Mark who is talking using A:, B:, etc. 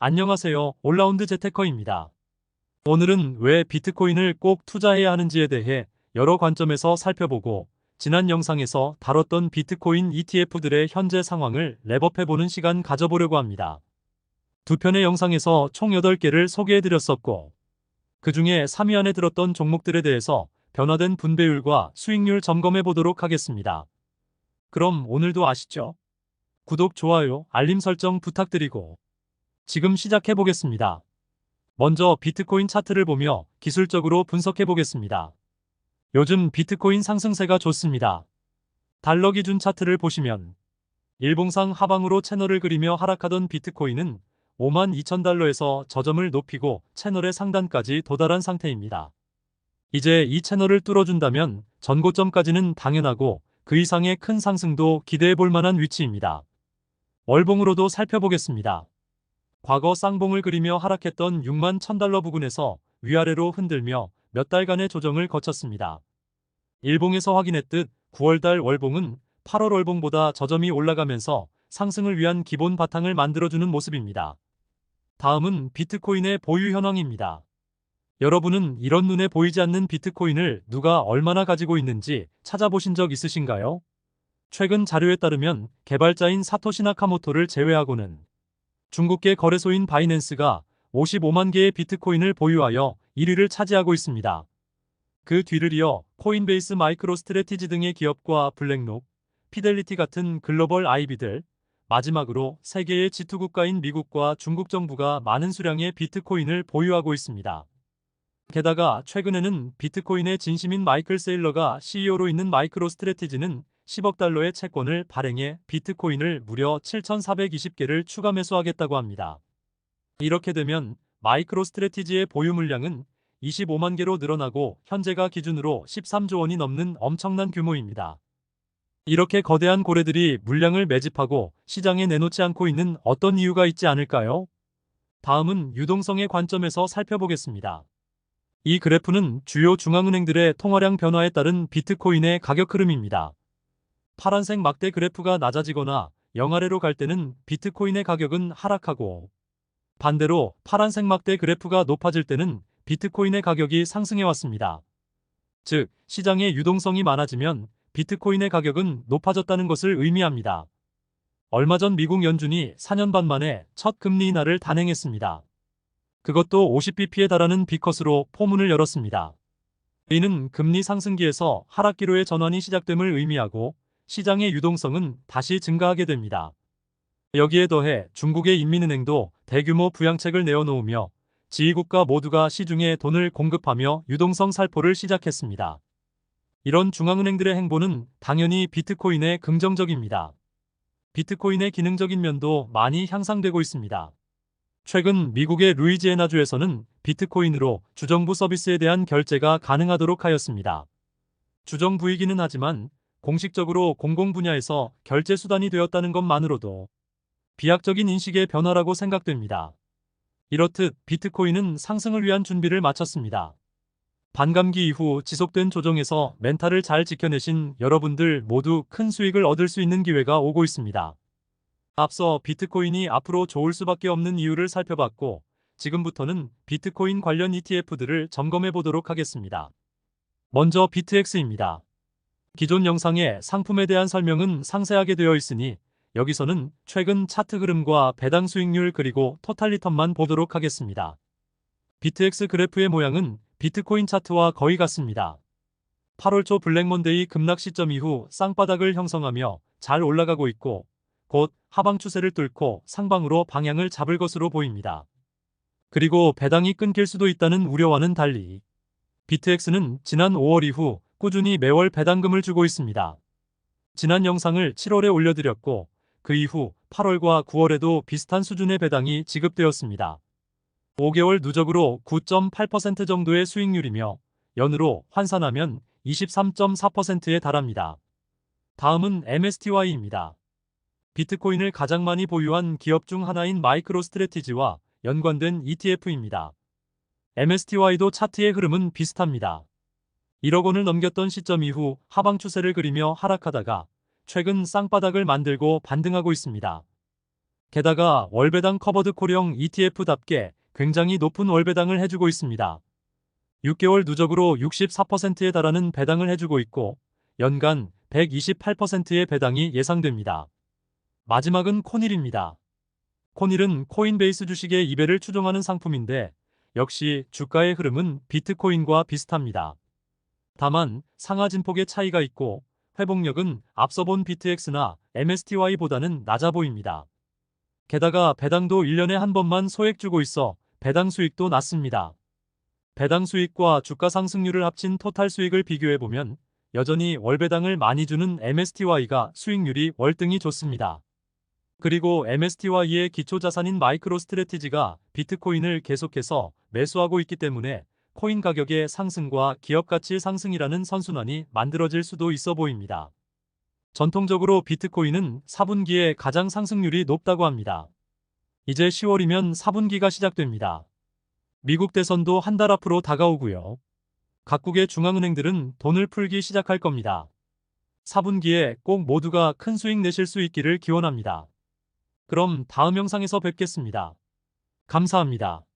A: 안녕하세요. 올라운드 재테커입니다. 오늘은 왜 비트코인을 꼭 투자해야 하는지에 대해 여러 관점에서 살펴보고 지난 영상에서 다뤘던 비트코인 ETF들의 현재 상황을 랩업해보는 시간 가져보려고 합니다. 두 편의 영상에서 총 8개를 소개해드렸었고 그 중에 3위 안에 들었던 종목들에 대해서 변화된 분배율과 수익률 점검해보도록 하겠습니다. 그럼 오늘도 아시죠? 구독, 좋아요, 알림 설정 부탁드리고 지금 시작해 보겠습니다. 먼저 비트코인 차트를 보며 기술적으로 분석해 보겠습니다. 요즘 비트코인 상승세가 좋습니다. 달러 기준 차트를 보시면 일봉상 하방으로 채널을 그리며 하락하던 비트코인은 52,000달러에서 저점을 높이고 채널의 상단까지 도달한 상태입니다. 이제 이 채널을 뚫어준다면 전고점까지는 당연하고 그 이상의 큰 상승도 기대해 볼 만한 위치입니다. 월봉으로도 살펴보겠습니다. 과거 쌍봉을 그리며 하락했던 61,000달러 부근에서 위아래로 흔들며 몇 달간의 조정을 거쳤습니다. 일봉에서 확인했듯 9월달 월봉은 8월 월봉보다 저점이 올라가면서 상승을 위한 기본 바탕을 만들어주는 모습입니다. 다음은 비트코인의 보유 현황입니다. 여러분은 이런 눈에 보이지 않는 비트코인을 누가 얼마나 가지고 있는지 찾아보신 적 있으신가요? 최근 자료에 따르면 개발자인 사토시 나카모토를 제외하고는 중국계 거래소인 바이낸스가 55만 개의 비트코인을 보유하여 1위를 차지하고 있습니다. 그 뒤를 이어 코인베이스, 마이크로스트래티지 등의 기업과 블랙록, 피델리티 같은 글로벌 IB들, 마지막으로 세계의 G2 국가인 미국과 중국 정부가 많은 수량의 비트코인을 보유하고 있습니다. 게다가 최근에는 비트코인의 진심인 마이클 세일러가 CEO로 있는 마이크로스트래티지는 10억 달러의 채권을 발행해 비트코인을 무려 7,420개를 추가 매수하겠다고 합니다. 이렇게 되면 마이크로스트래티지의 보유 물량은 25만 개로 늘어나고 현재가 기준으로 13조 원이 넘는 엄청난 규모입니다. 이렇게 거대한 고래들이 물량을 매집하고 시장에 내놓지 않고 있는 어떤 이유가 있지 않을까요? 다음은 유동성의 관점에서 살펴보겠습니다. 이 그래프는 주요 중앙은행들의 통화량 변화에 따른 비트코인의 가격 흐름입니다. 파란색 막대 그래프가 낮아지거나 영아래로 갈 때는 비트코인의 가격은 하락하고 반대로 파란색 막대 그래프가 높아질 때는 비트코인의 가격이 상승해 왔습니다. 즉, 시장의 유동성이 많아지면 비트코인의 가격은 높아졌다는 것을 의미합니다. 얼마 전 미국 연준이 4년 반 만에 첫 금리 인하를 단행했습니다. 그것도 50bp에 달하는 B컷으로 포문을 열었습니다. 이는 금리 상승기에서 하락기로의 전환이 시작됨을 의미하고 시장의 유동성은 다시 증가하게 됩니다. 여기에 더해 중국의 인민은행도 대규모 부양책을 내어놓으며 지2국가 모두가 시중에 돈을 공급하며 유동성 살포를 시작했습니다. 이런 중앙은행들의 행보는 당연히 비트코인에 긍정적입니다. 비트코인의 기능적인 면도 많이 향상되고 있습니다. 최근 미국의 루이지애나주에서는 비트코인으로 주정부 서비스에 대한 결제가 가능하도록 하였습니다. 주정부이기는 하지만 공식적으로 공공 분야에서 결제 수단이 되었다는 것만으로도 비약적인 인식의 변화라고 생각됩니다. 이렇듯 비트코인은 상승을 위한 준비를 마쳤습니다. 반감기 이후 지속된 조정에서 멘탈을 잘 지켜내신 여러분들 모두 큰 수익을 얻을 수 있는 기회가 오고 있습니다. 앞서 비트코인이 앞으로 좋을 수밖에 없는 이유를 살펴봤고 지금부터는 비트코인 관련 ETF들을 점검해 보도록 하겠습니다. 먼저 비트엑스입니다. 기존 영상에 상품에 대한 설명은 상세하게 되어 있으니 여기서는 최근 차트 흐름과 배당 수익률 그리고 토탈 리턴만 보도록 하겠습니다. 비트엑스 그래프의 모양은 비트코인 차트와 거의 같습니다. 8월 초 블랙먼데이 급락 시점 이후 쌍바닥을 형성하며 잘 올라가고 있고 곧 하방 추세를 뚫고 상방으로 방향을 잡을 것으로 보입니다. 그리고 배당이 끊길 수도 있다는 우려와는 달리 비트엑스는 지난 5월 이후 꾸준히 매월 배당금을 주고 있습니다. 지난 영상을 7월에 올려드렸고 그 이후 8월과 9월에도 비슷한 수준의 배당이 지급되었습니다. 5개월 누적으로 9.8% 정도의 수익률이며 연으로 환산하면 23.4%에 달합니다. 다음은 MSTY입니다. 비트코인을 가장 많이 보유한 기업 중 하나인 마이크로스트래티지와 연관된 ETF입니다. MSTY도 차트의 흐름은 비슷합니다. 1억 원을 넘겼던 시점 이후 하방 추세를 그리며 하락하다가 최근 쌍바닥을 만들고 반등하고 있습니다. 게다가 월배당 커버드 콜형 ETF답게 굉장히 높은 월배당을 해주고 있습니다. 6개월 누적으로 64%에 달하는 배당을 해주고 있고 연간 128%의 배당이 예상됩니다. 마지막은 코닐입니다. 코닐은 코인베이스 주식의 2배를 추종하는 상품인데 역시 주가의 흐름은 비트코인과 비슷합니다. 다만 상하 진폭의 차이가 있고 회복력은 앞서 본 비트X나 MSTY보다는 낮아 보입니다. 게다가 배당도 1년에 한 번만 소액 주고 있어 배당 수익도 낮습니다. 배당 수익과 주가 상승률을 합친 토탈 수익을 비교해보면 여전히 월배당을 많이 주는 MSTY가 수익률이 월등히 좋습니다. 그리고 MSTY의 기초자산인 마이크로 스트래티지가 비트코인을 계속해서 매수하고 있기 때문에 코인 가격의 상승과 기업 가치 상승이라는 선순환이 만들어질 수도 있어 보입니다. 전통적으로 비트코인은 4분기에 가장 상승률이 높다고 합니다. 이제 10월이면 4분기가 시작됩니다. 미국 대선도 한 달 앞으로 다가오고요. 각국의 중앙은행들은 돈을 풀기 시작할 겁니다. 4분기에 꼭 모두가 큰 수익 내실 수 있기를 기원합니다. 그럼 다음 영상에서 뵙겠습니다. 감사합니다.